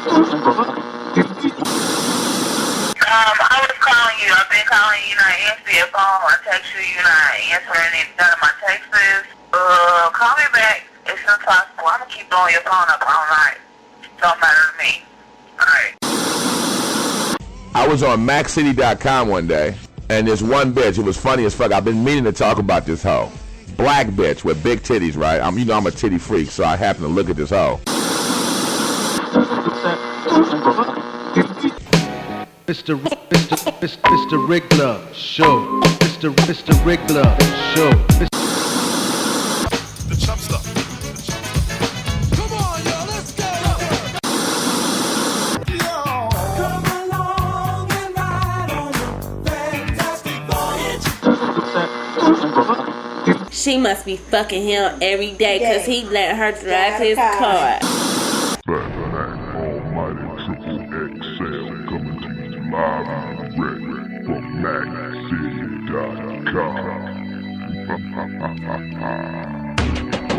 I was calling you. I've been calling you. Not answering your phone. I text you. You're not answering none of my texts. Call me back as soon as possible. I'm gonna keep blowing your phone up all night. Don't matter to me. All right. I was on MacCity.com one day, and this one bitch, it was funny as fuck. I've been meaning to talk about this hoe. Black bitch with big titties, right? I'm a titty freak, so I happen to look at this hoe. Mr. Riggler Show. Mr. Riggler Show. The chop stuff. Come on, yo, let's go. Come along and ride on your fantastic voyage. She must be fucking him every day because he let her drive his car. Almighty Triple XL coming to you live and direct from MacCity.com.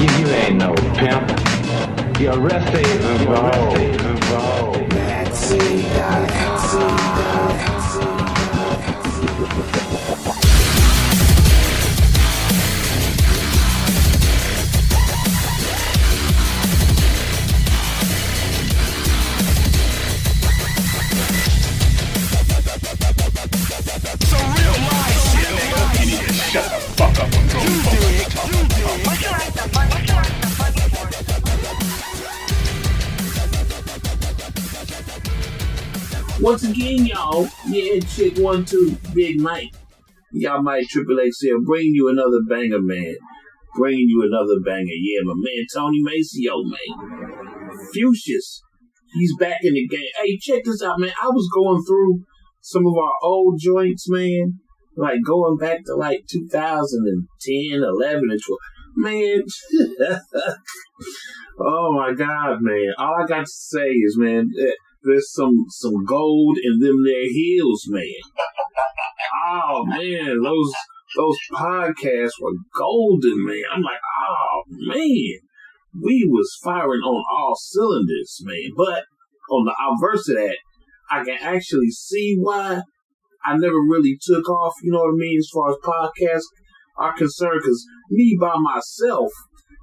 You ain't no pimp. You're arrested and parole. Shut the fuck up and go. Once again, y'all, yeah, chick 1 2, Big Mike. Y'all Mike Triple XL, bringing you another banger, man. Bringing you another banger. Yeah, my man Tony Maceo, man. Fuchsius, he's back in the game. Hey, check this out, man. I was going through some of our old joints, man. Like going back to like 2010, 11, and 12. Man, oh my God, man. All I got to say is, man, there's some gold in them there heels, man. Oh man, those podcasts were golden, man. I'm like, oh man, we was firing on all cylinders, man. But on the obverse of that, I can actually see why I never really took off, you know what I mean, as far as podcasts are concerned, because me by myself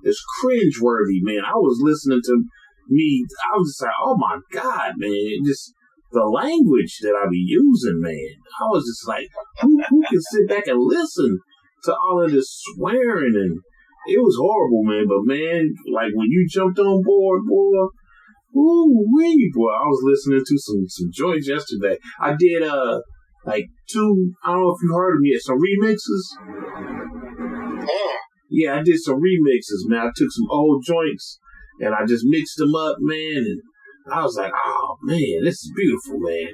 is cringeworthy, man. I was listening to me, I was just like, oh my God, man, just the language that I be using, man. I was just like, who can sit back and listen to all of this swearing? And it was horrible, man. But man, like when you jumped on board, boy, ooh-wee, boy, I was listening to some joints yesterday. I did, like 2, I don't know if you heard them yet, some remixes. Yeah, I did some remixes, man. I took some old joints and I just mixed them up, man. And I was like, oh, man, this is beautiful, man.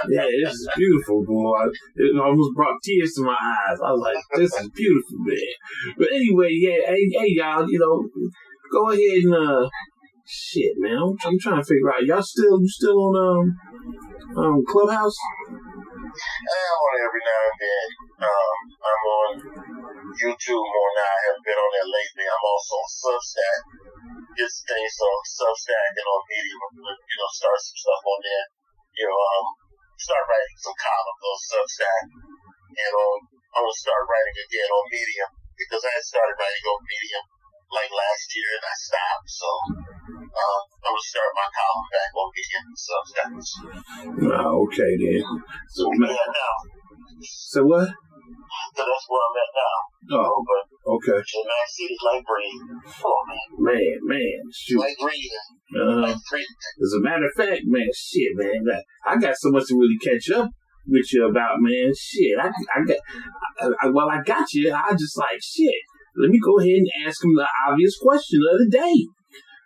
Yeah, this is beautiful, boy. It almost brought tears to my eyes. I was like, this is beautiful, man. But anyway, yeah, hey y'all, you know, go ahead and, shit, man. I'm trying to figure out, you still on, Clubhouse? I'm on every now and then. I'm on YouTube more now. I haven't been on there lately. I'm also on Substack. Just things on Substack and on Medium. I'm going to, start some stuff on there. Start writing some columns on Substack. And I'm going to start writing again on Medium because I had started writing on Medium like last year and I stopped. So I'm going to start my column back on Medium and Substack. Okay, then. So where I'm at now. So what? So that's where I'm at now. Oh, but okay. In Mac City's like breathing. Oh, Man, shoot. Like breathing. Like breathing. As a matter of fact, man, shit, man, I got so much to really catch up with you about, man. Shit, I got you. I just like, shit, let me go ahead and ask him the obvious question of the day.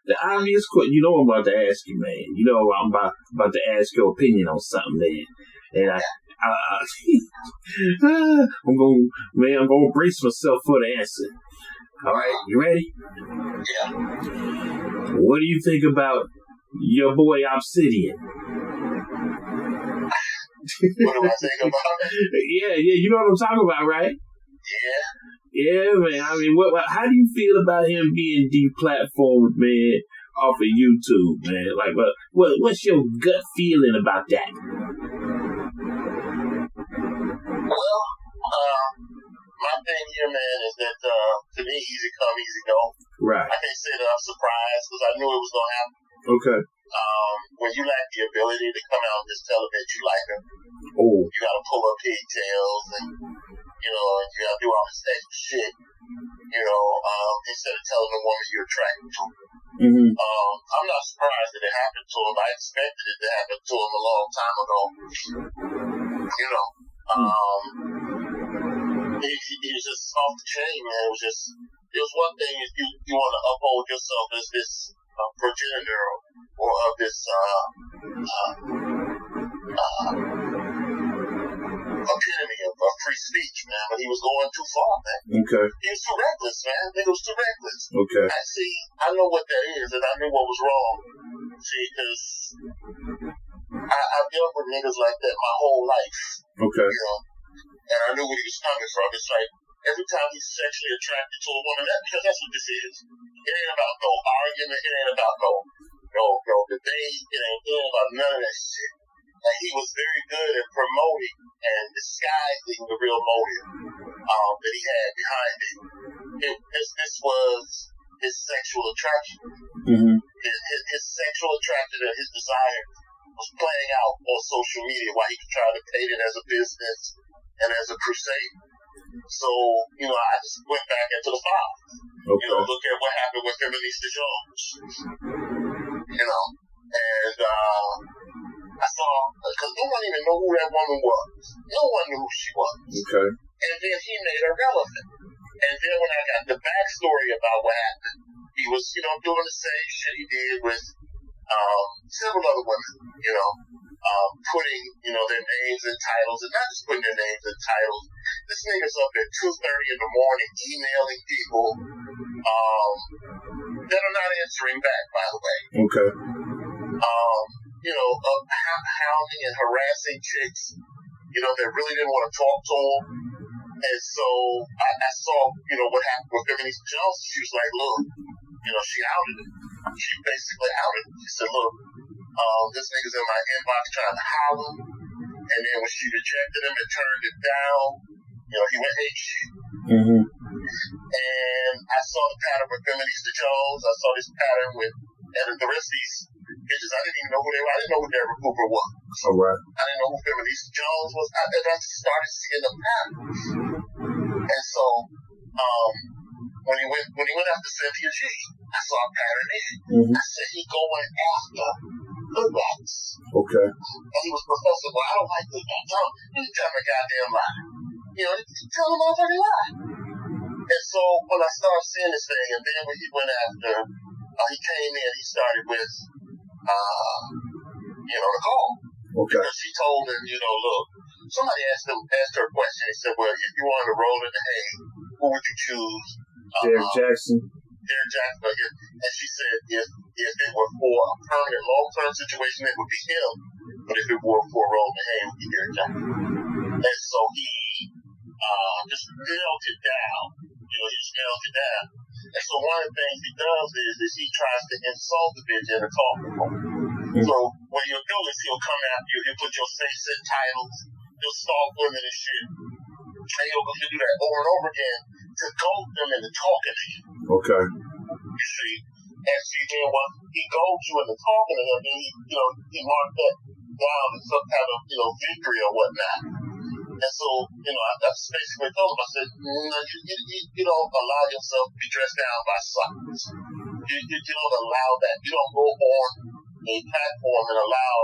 The obvious question, you know what I'm about to ask you, man. You know I'm about to ask your opinion on something, man. And I'm gonna brace myself for the answer. All right, you ready? Yeah. What do you think about your boy Obsidian? What do I think about it? Yeah, you know what I'm talking about, right? Yeah, man. I mean, how do you feel about him being deplatformed, man? off of YouTube, man? Like, what's your gut feeling about that? Well, my thing here, man, is that to me, easy come, easy go. Right. I can't say that I'm surprised because I knew it was gonna happen. Okay. When you lack the ability to come out and just tell a bitch you like her, Oh. you gotta pull her pigtails and you gotta do all this extra shit. Instead of telling the woman you're attracted to. Mm-hmm. I'm not surprised that it happened to him. I expected it to happen to him a long time ago. He was just off the chain, man. It was one thing if you want to uphold yourself as this progenitor or of this epitome of free speech, man. But he was going too far, man. Okay. He was too reckless, man. I think it was too reckless. Okay. I know what that is, and I knew what was wrong. See, because I've dealt with niggas like that my whole life. Okay. And I knew where he was coming from. It's like every time he's sexually attracted to a woman, because that's what this is. It ain't about no argument. It ain't about no debate. It ain't about none of that shit. And he was very good at promoting and disguising the real motive that he had behind it. This was his sexual attraction. Mm-hmm. His sexual attraction and his desire was playing out on social media while he could try to paint it as a business and as a crusade. So, I just went back into the file. Okay. Look at what happened with Feminista Jones. And I saw, because no one even knew who that woman was. No one knew who she was. Okay. And then he made her relevant. And then when I got the backstory about what happened, he was, doing the same shit he did with several other women, putting, their names and titles, and not just putting their names and titles. This nigga's up at 2:30 in the morning emailing people that are not answering back, by the way. Okay. Hounding and harassing chicks, that really didn't want to talk to him. And so I saw, what happened with Feminista Jones. She was like, look, she outed him. She basically outed him. She said, look, this nigga's in my inbox trying to holler. And then when she rejected him and turned it down, he went hate shit. Mm-hmm. And I saw the pattern with Feminista Jones. I saw this pattern with the rest of these bitches. I didn't even know who they were. I didn't know who Derek Cooper was. All right. I didn't know who Feminista Jones was. I just started seeing the pattern. And so, when he went after Cynthia G, I saw a pattern there. Mm-hmm. I said, he going after the rats. Okay. And he was Professor, well, I don't like the rats. You tell me a goddamn lie. Tell him motherfucking lie. And so, when I started seeing this thing, and then when he went after, he came in, he started with, Nicole. Okay. Because she told him, look, somebody asked her a question. He said, well, if you wanted to roll in the hay, who would you choose? Derek Jackson. Derek Jackson. And she said, if it were for a permanent long-term situation, it would be him. But if it were for a roll in the hay, it would be Derek Jackson. And so he just nailed it down. He just nailed it down. And so one of the things he does is he tries to insult the bitch in a talking point. Mm-hmm. So what he'll do is he'll come after you, he'll put your face in titles, he'll stalk women and shit. And he'll do that over and over again to goad them into talking to you. Okay. You see? And see, then once he goads you into talking to him, then he marked that down as some kind of, victory or whatnot. And so, that's basically told him. I said, you don't allow yourself to be dressed down by silence. You don't allow that. You don't go on a platform and allow,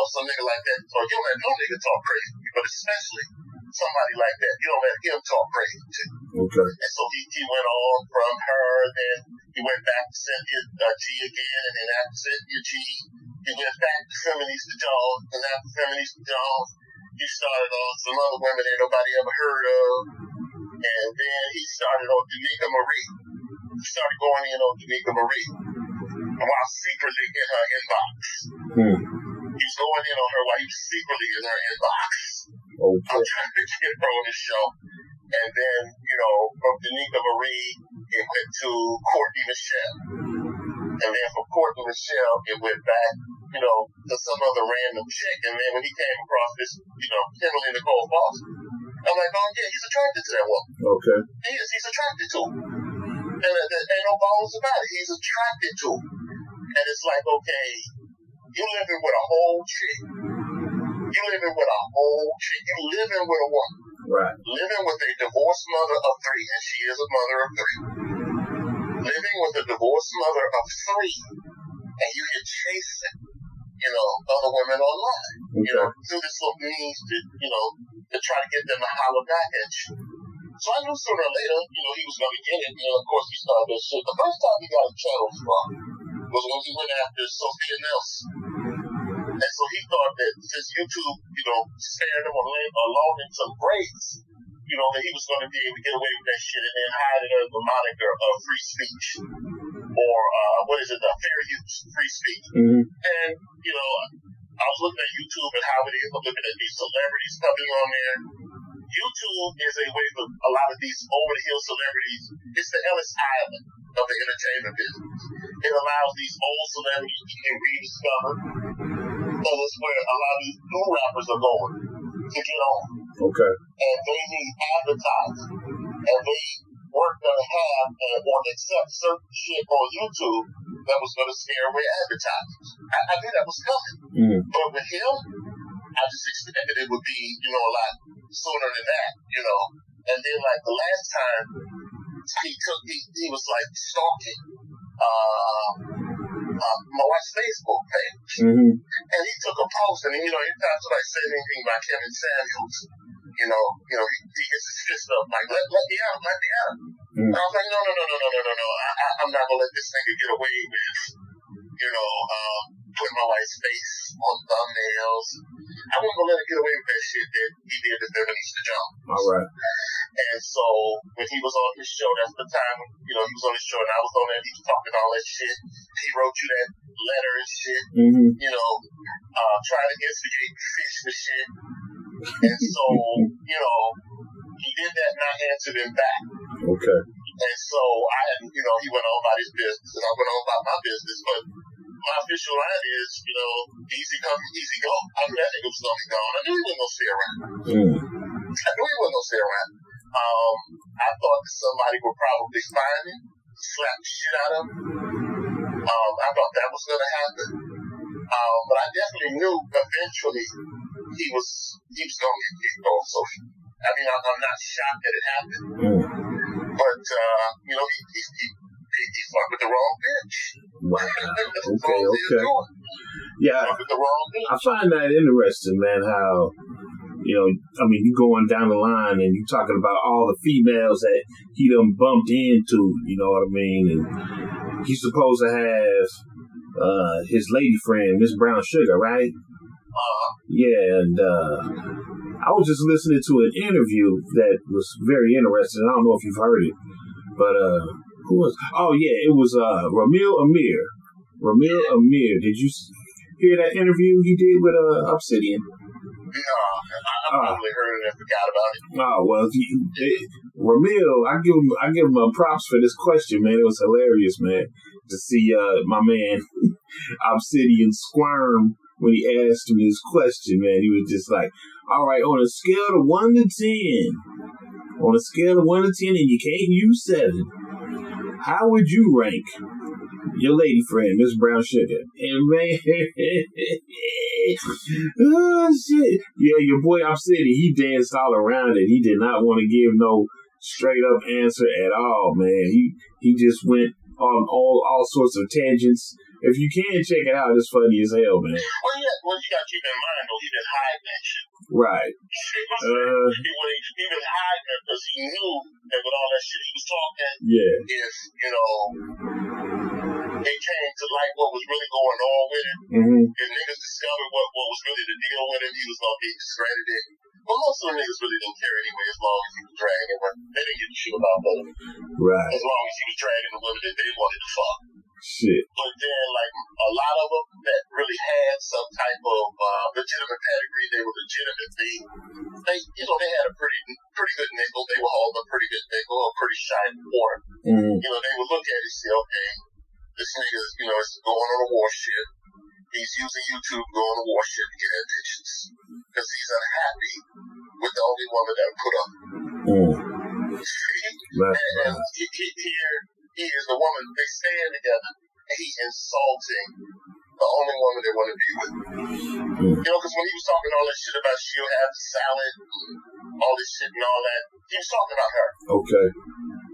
some nigga like that. So you don't let no nigga talk crazy, but especially somebody like that. You don't let him talk crazy too. Okay. And so he went on from her, then he went back to Cynthia G again, and then after Cynthia G, he went back to Feminista Jones, and after Feminista Jones, he started on some other women that nobody ever heard of. And then he started on Danica Marie. He started going in on Danica Marie while secretly in her inbox. He's going in on her while he's secretly in her inbox. Okay. I'm trying to get her on this show. And then, from Danica Marie, it went to Courtney Michelle. And then from Courtney Michelle, it went back, to some other random chick. And then when he came across this, Kimberly Nicole Foster, I'm like, oh yeah, he's attracted to that woman. Okay. He is. He's attracted to her. And there ain't no bones about it. He's attracted to her. And it's like, okay, you living with a whole chick. You living with a whole chick. You living with a woman. Right. Living with a divorced mother of 3, and she is a mother of 3. Living with a divorced mother of 3, and you can chase it, other women online, through this little means to try to get them to holler back at you. So I knew sooner or later, he was going to get it. Of course, he started that shit. The first time he got a channel from was when he went after Sophia Nelson. And so he thought that since YouTube, spared him or loaned him some braids, that he was going to be able to get away with that shit and then hide it under the moniker of free speech. Or, fair use, free speech. Mm-hmm. And, I was looking at YouTube and how it is. I'm looking at these celebrities coming on there. YouTube is a way for a lot of these over-the-hill celebrities. It's the Ellis Island of the entertainment business. It allows these old celebrities to get rediscovered. And it's where a lot of these new rappers are going to get on. Okay. And they need advertising. And they weren't going to have or accept certain shit on YouTube that was going to scare away advertisers. I knew that was coming. Mm. But with him, I just expected it would be, a lot sooner than that, And then, like, the last time he was, like, stalking my wife's Facebook page. Mm-hmm. And he took a post, and, anytime somebody said anything about Kevin Samuels, he gets his fist up, like, let me out. Mm-hmm. And I was like, no. I'm not going to let this nigga get away with, putting my wife's face on thumbnails. I wasn't going to let him get away with that shit that he did to Feminista Jones. All right. And so when he was on his show, that's the time, he was on his show and I was on there and he was talking all that shit. He wrote you that letter and shit, Mm-hmm. trying to instigate fish and shit. And so, he did that and I answered him back. Okay. And so he went on about his business and I went on about my business, but my official line is, easy come, easy go. I knew that nigga was going to be gone. I knew he wasn't going to stay around. I thought that somebody would probably find him, slap the shit out of him. I thought that was going to happen. But I definitely knew eventually he was going to get kicked off social. I mean, I'm not shocked that it happened. But, he fucked with the wrong bitch. Wow. Okay. Yeah. Fucked with the wrong bitch. I find that interesting, man, how, you going down the line and you talking about all the females that he done bumped into, you know what I mean? And he's supposed to have his lady friend, Miss Brown Sugar, right? Yeah, and I was just listening to an interview that was very interesting. I don't know if you've heard it, but who was? Oh yeah, it was Ramil Amir. Did you hear that interview he did with Obsidian? No, I probably heard it and forgot about it. Oh well, Ramil, I give him props for this question, man. It was hilarious, man, to see my man Obsidian squirm when he asked him this question, man. He was just like, all right, on a scale of 1 to 10, and you can't use 7, how would you rank your lady friend, Miss Brown Sugar? And man, oh shit. Yeah, your boy Obsidian, he danced all around it. He did not want to give no straight up answer at all, man. He just went on all sorts of tangents. If you can check it out, it's funny as hell, man. Well, you gotta keep in mind, though, he been hiding that shit. Right. He been hiding it because he knew that with all that shit he was talking, if, it came to light what was really going on with him, if niggas discovered what was really the deal with him, he was gonna be discredited. But most of the niggas really didn't care anyway, as long as he was dragging them. They didn't give a shit about that. Right. As long as he was dragging the women that they wanted to fuck. Shit. But then, like, a lot of them that really had some type of legitimate pedigree, they were legitimately, they had a pretty good nickel. They were holding a pretty good nickel, a pretty shiny port. They would look at it and say, okay, This nigga, is going on a warship. He's using YouTube to go on a warship to get bitches. Because he's unhappy with the only woman that put up. And he is the woman. They stand together. And he's insulting the only woman they want to be with. Because when he was talking all that shit about she'll have salad, all this shit and all that, he was talking about her. Okay.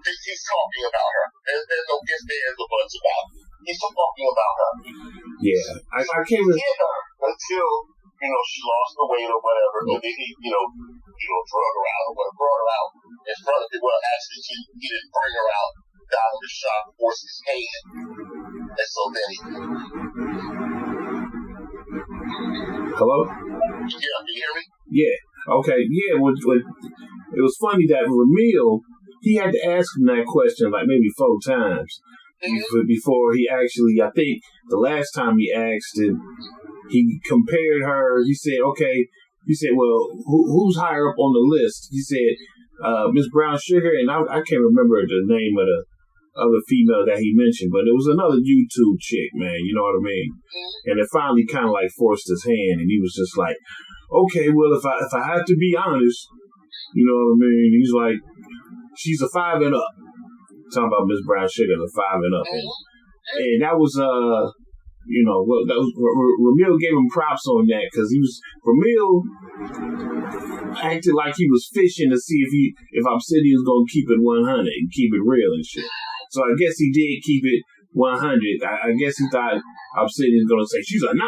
He's talking about her. There's no ifs, ands, or buts about it. He's talking about her. Yeah. I can't really... her until, she lost the weight or whatever, and then he, drug her out or whatever, brought her out in front of him. Well, actually, he didn't bring her out down in the shop, forced his hand. And so then he... Hello? Yeah, can you hear me? Yeah. Okay. Yeah, it was funny that Ramil, he had to ask him that question like maybe 4 times before he actually, I think the last time he asked it, he compared her, he said, well, who's higher up on the list? He said, Miss Brown Sugar, and I can't remember the name of the other female that he mentioned, but it was another YouTube chick, man, you know what I mean? And it finally kind of like forced his hand, and he was just like, okay, well, if I have to be honest, you know what I mean? He's like, she's a 5 and up. Talking about Miss Brown Sugar, the 5 and up. And that was, Ramil gave him props on that, because Ramil acted like he was fishing to see if Obsidian was going to keep it 100 and keep it real and shit. So I guess he did keep it 100. I guess he thought Obsidian's going to say, she's a 9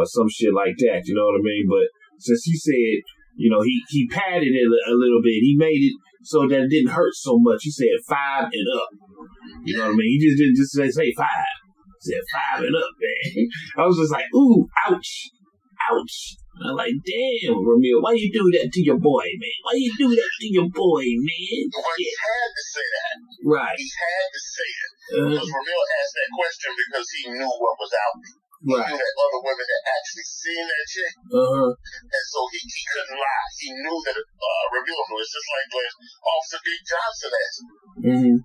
or some shit like that, you know what I mean? But since he said, he padded it a little bit, he made it so that it didn't hurt so much. He said 5 and up. You know what I mean? He just didn't just say 5. He said 5 and up, man. I was just like, ooh, ouch. I'm like, damn, Ramil, why you do that to your boy, man? Why you do that to your boy, man? Well, he had to say that. Right. He had to say it. Because Ramil asked that question because he knew what was out there. He knew that other women had actually seen that chick. And so he couldn't lie. He knew that Ramil knew. It's just like when Officer Dick Johnson asked him.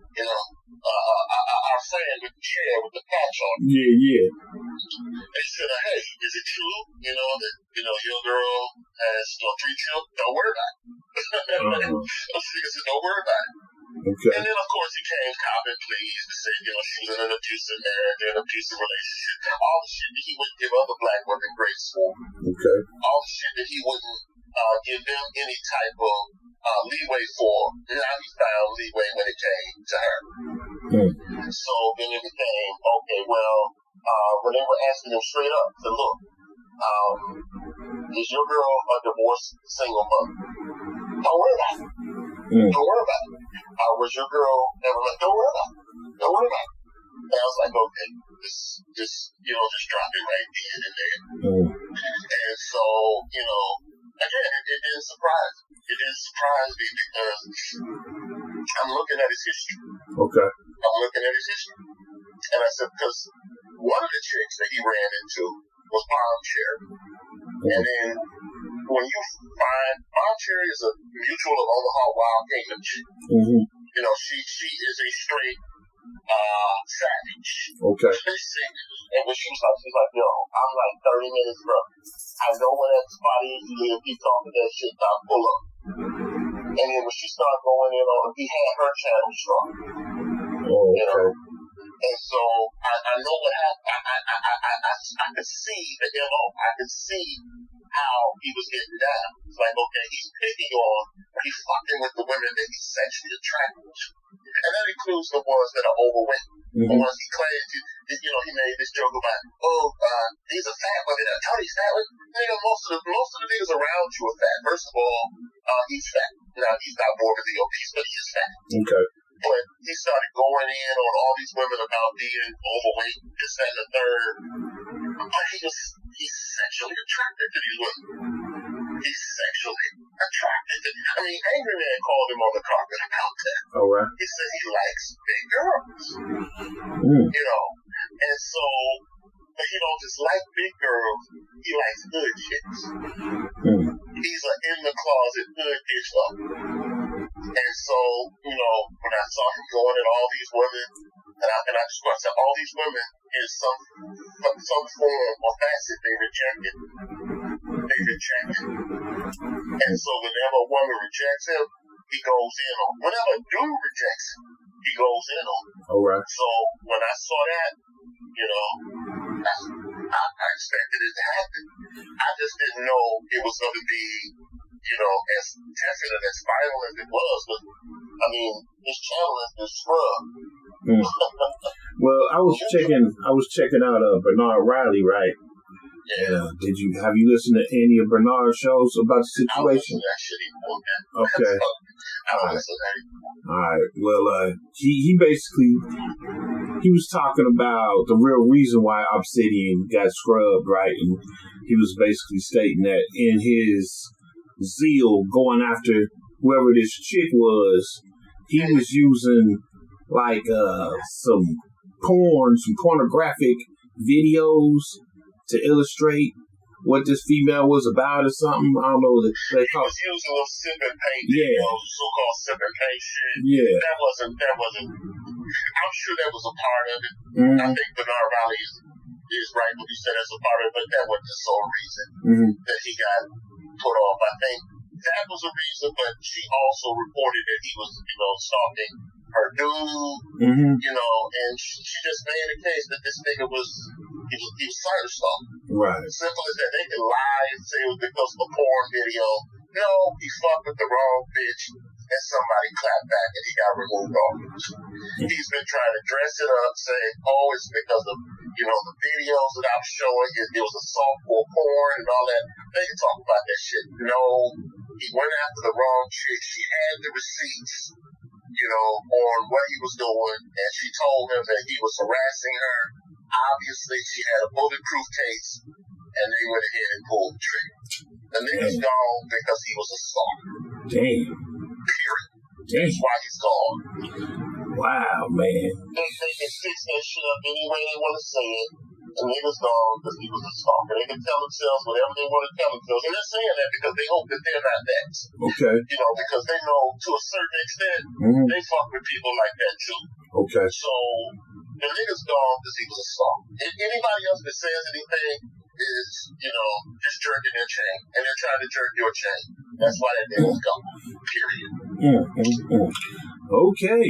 Our friend with the chair with the patch on. Yeah. They said, hey, is it true, that, your girl has 3 children? Don't worry about it. Those niggas said, don't worry about it. Okay. And then, of course, he came copping pleased to say, she was in an abusive marriage, an abusive relationship. All the shit that he wouldn't give other black women grace for. Okay. All the shit that he wouldn't give them any type of leeway for. Now he found leeway when it came to her. So then it became, okay, well, when they were asking him straight up, said, look, is your girl a divorced single mother? Don't worry about it. Don't worry about it. Was your girl ever like, don't worry about it. Don't worry about it. And I was like, okay, just drop it right then and there. And so, again, it didn't surprise me. It didn't surprise me because I'm looking at his history. Okay. I'm looking at his history. And I said, because one of the chicks that he ran into was Bomb Cherry. And then when you find Bomb Cherry is a mutual of Omaha Wild Kingdom chick. She is a straight savage. Okay. And when she was like, yo, I'm like 30 minutes from. I know where that spot is. You live, he talking that shit, I'll pull up. And then when she started going in on him, he had her channel strong. Okay. And so I know what happened. I could see the MO. I could see how he was getting down. It's like, okay, he's fucking with the women that he's sexually attracted to. And that includes the ones that are overweight. The ones he claims, he made this joke about, these are fat women. Tony's fat women. Most of the niggas around you are fat. First of all, he's fat. Now, he's not morbidly obese, but he is fat. Okay. But he started going in on all these women about being overweight, this, that, and the third. But he's sexually attracted to these women. He's sexually attracted to them. I mean, Angry Man called him on the carpet about that. Oh, right. He said he likes big girls. And so, but he don't just like big girls, he likes hood chicks. He's an in-the-closet hood bitch fucker. And so, when I saw him going at all these women, And I just want to say, all these women is some form or facet they rejected. They rejected. And so whenever a woman rejects him, he goes in on. Whenever a dude rejects him, he goes in on. All right. So when I saw that, you know, I expected it to happen. I just didn't know it was going to be, you know, as definite, as viral as it was. But I mean, this channel is scrub. Well, I was checking out Bernard Riley, right? Yeah. Have you listened to any of Bernard's shows about the situation? That shit even okay. All right. Well, he basically was talking about the real reason why Obsidian got scrubbed, right? And he was basically stating that in his zeal going after whoever this chick was, he was using like some pornographic videos to illustrate what this female was about or something. I don't know what they call it. He was using those sip and paint videos, so-called sip and paint shit. Yeah. That wasn't, I'm sure that was a part of it. I think Bernard Riley is right when he said that's a part of it, but that wasn't the sole reason that he got put off. I think that was a reason, but she also reported that he was, you know, stalking her dude, you know, and she just made a case that this nigga was cyber stalking. Right. Simple as that. They can lie and say it was because of a porn video. No, he fucked with the wrong bitch, and somebody clapped back and he got removed off. He's been trying to dress it up, saying, oh, it's because of, you know, the videos that I was showing. It was a softcore porn and all that. They can talk about that shit. No, he went after the wrong chick. She had the receipts, you know, on what he was doing, and she told him that he was harassing her. Obviously, she had a bulletproof case, and they went ahead and pulled the trigger. The nigga's gone because he was a stalker. Damn. Period. Damn. That's why he's gone. Wow, man. They can fix that shit up any way they want to say it. The nigga's gone because he was a stalker. They can tell themselves whatever they want to tell themselves. And they're saying that because they hope that they're not next. Okay. You know, because they know to a certain extent, they fuck with people like that too. Okay. So, the nigga's gone because he was a stalker. If anybody else that says anything is, you know, just jerking their chain. And they're trying to jerk your chain. That's why that nigga's gone. Period. Okay.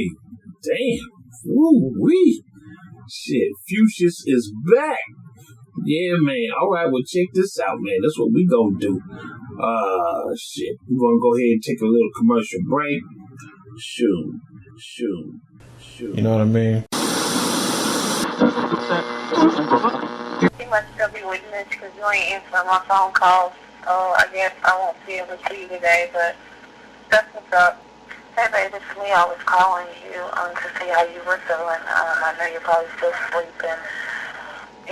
Damn. Woo-wee. Shit, Fuchsius is back. Yeah, man. All right, well, check this out, man. That's what we gonna do. Shit. We're gonna go ahead and take a little commercial break. Shoot. You know what I mean? You must still be with Mitch because you ain't answering my phone calls. So I guess I won't be able to see you today, but that's what's up. Hey, baby, it's me. I was calling you to see how you were feeling. I know you're probably still sleeping.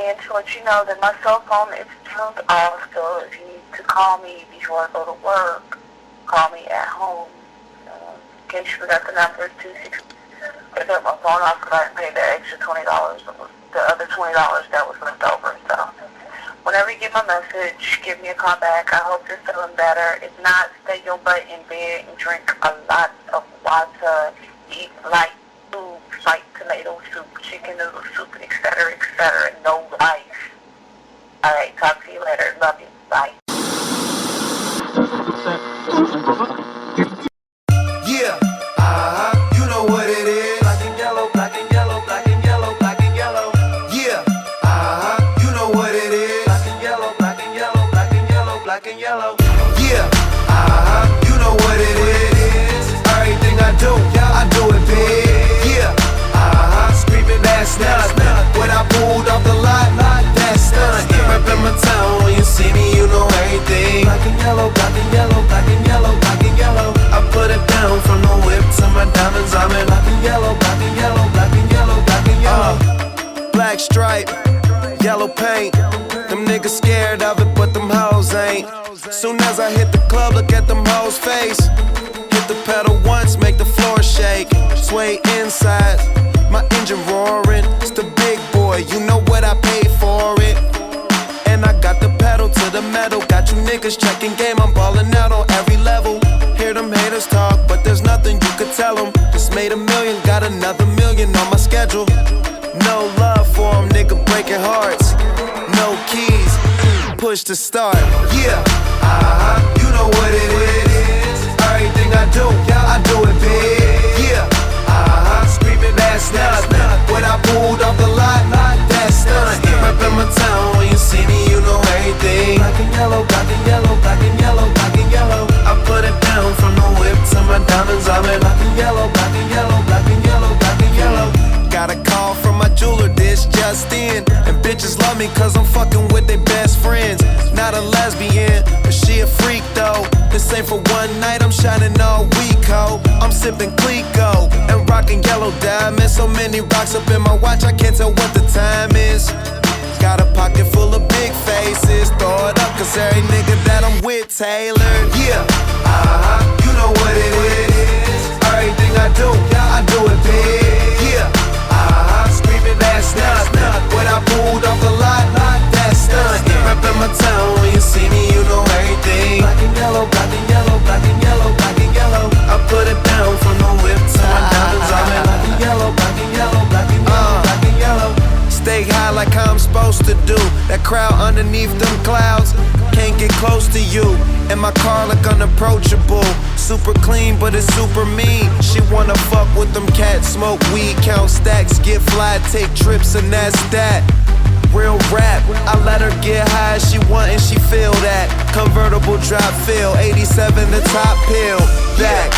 And to let you know that my cell phone is turned off, so if you need to call me before I go to work, call me at home. In case you forgot the number, 26. I got my phone off because I didn't pay the extra $20, the other $20 that was left over. So whenever you get my message, give me a call back. I hope you're feeling better. If not, stay your butt in bed and drink a lot of water. Eat light foods like tomato soup, chicken noodle soup, etc., etc. No rice. All right, talk to you later. Love you. Bye. Yeah, you know what it is. Black and yellow, black and yellow, black and yellow, black and yellow. Yeah, you know what it is. Black and yellow, black and yellow, black and yellow, black and yellow. Yeah, you know what it is. Everything I do it big. Yeah, screaming that's not. When I pulled off the lot, that's not. Reppin' my town, when you see me, you know everything. Black and yellow, black and yellow, black and yellow, black and yellow. I put it down from the whip to my diamonds. I'm in black and yellow, black and yellow, black and yellow, black and yellow. Black stripe, yellow paint. Them niggas scared of it, but them hoes ain't. Soon as I hit the club, look at them hoes' face. Hit the pedal once, make the floor shake. Sway inside, my engine roaring. It's the big boy, you know what I paid for it. And I got the pedal to the metal. Got you niggas checking game, I'm ballin' out on every level. Hear them haters talk, but there's nothing you could tell them. Just made $1 million, got another $1 million being on my schedule. No love for them, nigga breaking hearts. No keys, push to start. Yeah, you know what it is. Everything I do it big. Yeah, screaming that's nothing. When I pulled off the lot, that's stunting. Reppin' my town, when you see me, you know everything. Black and yellow, black and yellow, black and yellow, black and yellow. I put it down from the whip to my diamonds. I'm in black and yellow, black and yellow, black and yellow, black and yellow. Got a call from my jeweler, this just in. And bitches love me cause I'm fucking with their best friends. Not a lesbian, but she a freak though. This ain't for one night, I'm shining all week, ho. I'm sipping Clico and rocking yellow diamonds. So many rocks up in my watch, I can't tell what the time is. Got a pocket full of big faces. Throw it up cause every nigga that I'm with tailored. Yeah, you know what it is. Everything I do it big. Yeah, screaming that's nothing. When I pulled off the lot, that's stunting. Reppin' my town, when you see me, you know everything. Black and yellow, black and yellow, black and yellow, black and yellow. I put it down from the whip to my diamonds. I'm in black and yellow, black and yellow, black and yellow, black and yellow. Stay high like how I'm supposed to do. That crowd underneath them clouds can't get close to you. And my car look unapproachable. Super clean, but it's super mean. She wanna fuck with them cats, smoke weed, count stacks, get fly, take trips, and that's that. Real rap, I let her get high as she want and she feel that. Convertible drop feel, 87 the top pill. Back,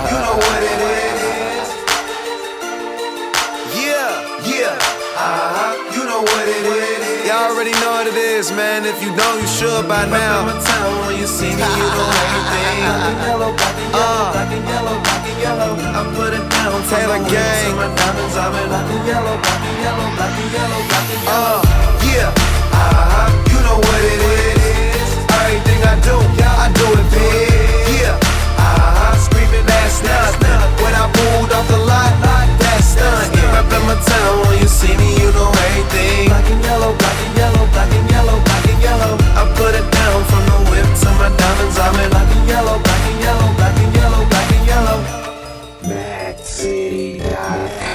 you know what it is. Yeah, you know what it is. Y'all already know what it is, man. If you don't, you should by now. My town, when you see me, you know everything. Black and yellow, black and yellow, black and yellow, black and yellow. I put it down, Taylor gang. My diamonds, I'm in black and yellow, black and yellow, black and yellow, black and yellow. Yeah, you know what it is. Everything I do it big. Yeah, screaming that's nothing. When I pulled off the lot, that's stunting. Reppin' my town, when you see me, you know everything. Black and yellow, black and yellow, black and yellow, black and yellow. I put it down from the whip to my diamonds. I'm in black and yellow, black and yellow, black and yellow, black and yellow. Maceo.